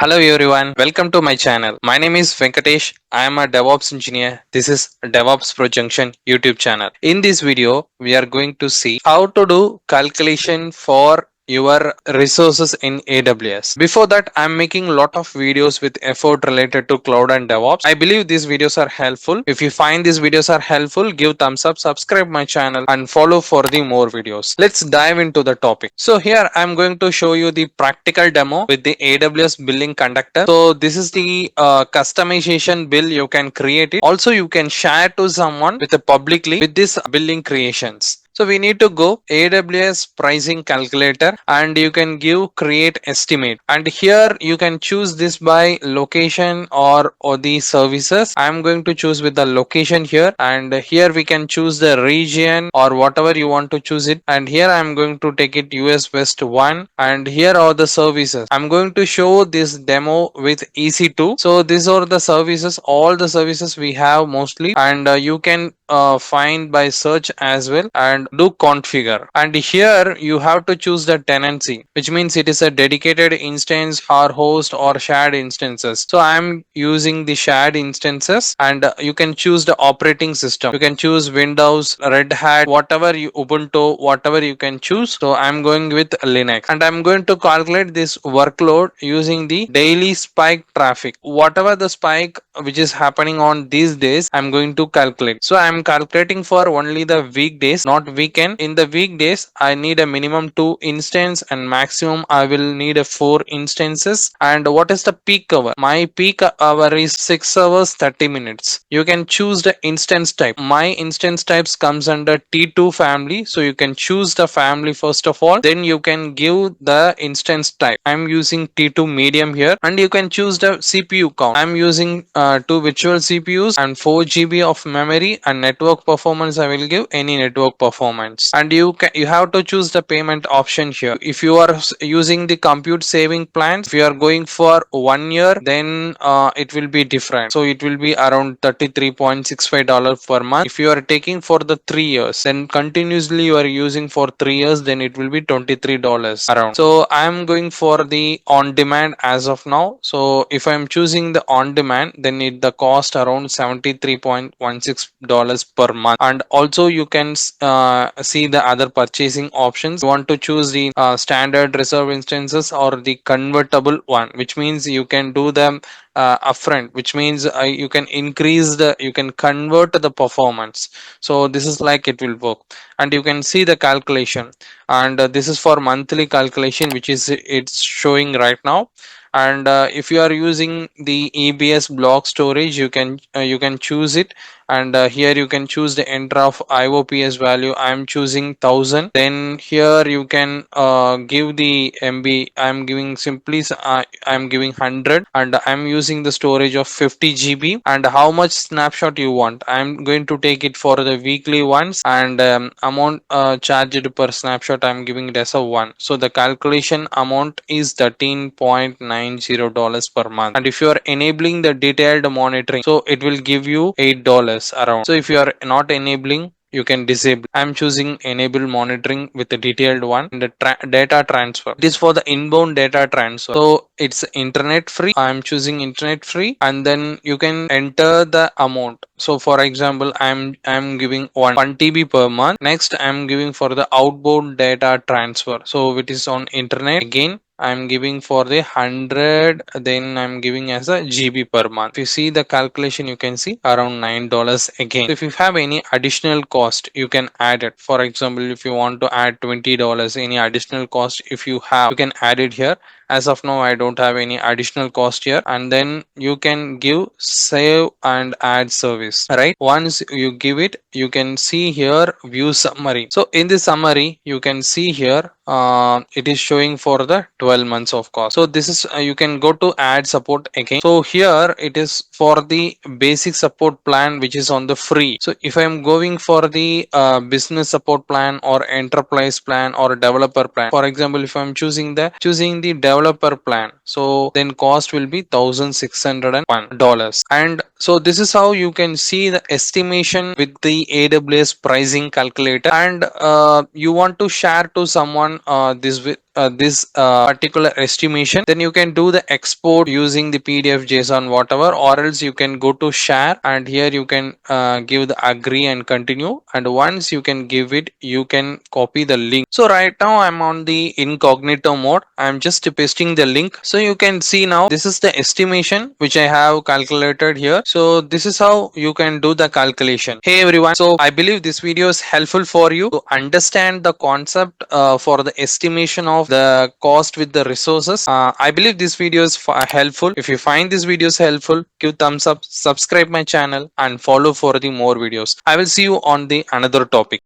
Hello everyone, welcome to my channel. My name is Venkatesh. I am a DevOps engineer. This is DevOps Pro Junction YouTube channel. In this video, we are going to see how to do calculation for your resources in AWS. Before that, I'm making a lot of videos with effort related to cloud and DevOps. I believe these videos are helpful. If you find these videos are helpful, give thumbs up, subscribe my channel and follow for the more videos. Let's dive into the topic. So here I'm going to show you the practical demo with the AWS billing conductor. So this is the customization bill. You can create it. Also, you can share to someone with a publicly with this billing creations. So we need to go AWS Pricing Calculator and you can give create estimate, and here you can choose this by location or the services. I'm going to choose with the location here, and here we can choose the region or whatever you want to choose it, and here I'm going to take it US West 1, and here are the services. I'm going to show this demo with EC2. So these are the services, all the services we have mostly, and you can find by search as well and do configure. And here you have to choose the tenancy, which means it is a dedicated instance or host or shared instances. So I'm using the shared instances, and you can choose the operating system. You can choose Windows, Red Hat, whatever you Ubuntu, whatever you can choose. So I'm going with Linux, and I'm going to calculate this workload using the daily spike traffic. Whatever the spike which is happening on these days, I'm going to calculate. So I'm calculating for only the weekdays, not weekend. In the weekdays, I need a minimum 2 instance and maximum I will need a 4 instances. And what is the peak hour? My peak hour is 6 hours 30 minutes. You can choose the instance type. My instance types comes under T2 family, so you can choose the family first of all, then you can give the instance type. I'm using T2 medium here, and you can choose the CPU count. I'm using 2 virtual CPUs and 4 GB of memory, and network performance I will give any network performance. And you have to choose the payment option here. If you are using the compute saving plans, if you are going for 1 year, then it will be different. So it will be around $33.65 per month. If you are taking for the 3 years, then continuously you are using for 3 years, then it will be $23 around. So I am going for the on demand as of now. So if I am choosing the on demand, then the cost around $73.16 per month. And also you can see the other purchasing options. You want to choose the standard reserve instances or the convertible one, which means you can do them upfront, which means you can you can convert the performance. So this is like it will work, and you can see the calculation, and this is for monthly calculation, which is it's showing right now. And if you are using the EBS block storage, you can choose it, and here you can choose the enter of IOPS value. I'm choosing 1000. Then here you can give the MB. I'm giving simply I'm giving 100, and I'm using the storage of 50 GB. And how much snapshot you want, I'm going to take it for the weekly ones, and amount charged per snapshot I'm giving it as a 1. So the calculation amount is $13.90 per month. And if you are enabling the detailed monitoring, so it will give you $8 around. So if you are not enabling, you can disable. I'm choosing enable monitoring with the detailed one. The data transfer, it is for the inbound data transfer, so it's internet free. I'm choosing internet free, and then you can enter the amount. So for example, I'm giving 1 TB per month. Next, I'm giving for the outbound data transfer, so it is on internet. Again, I'm giving for the 100, then I'm giving as a GB per month. If you see the calculation, you can see around $9 again. So if you have any additional cost, you can add it. For example, if you want to add $20, any additional cost if you have, you can add it here. As of now, I don't have any additional cost here. And then you can give save and add service, right? Once you give it, you can see here view summary. So in the summary, you can see here it is showing for the 12 months of cost. So this is you can go to add support again. So here it is for the basic support plan, which is on the free. So if I'm going for the business support plan or enterprise plan or developer plan, for example, if I'm choosing the developer plan, so then cost will be $1,601. And so this is how you can see the estimation with the AWS pricing calculator. And you want to share to someone this this particular estimation, then you can do the export using the PDF, JSON, whatever, or else you can go to share, and here you can give the agree and continue. And once you can give it, you can copy the link. So right now I'm on the incognito mode. I'm just pasting the link. So you can see now this is the estimation which I have calculated here. So this is how you can do the calculation. Hey everyone, so I believe this video is helpful for you to understand the concept for the estimation of the cost with the resources. I believe this video is helpful. If you find this videos helpful, give thumbs up, subscribe my channel, and follow for the more videos. I will see you on the another topic.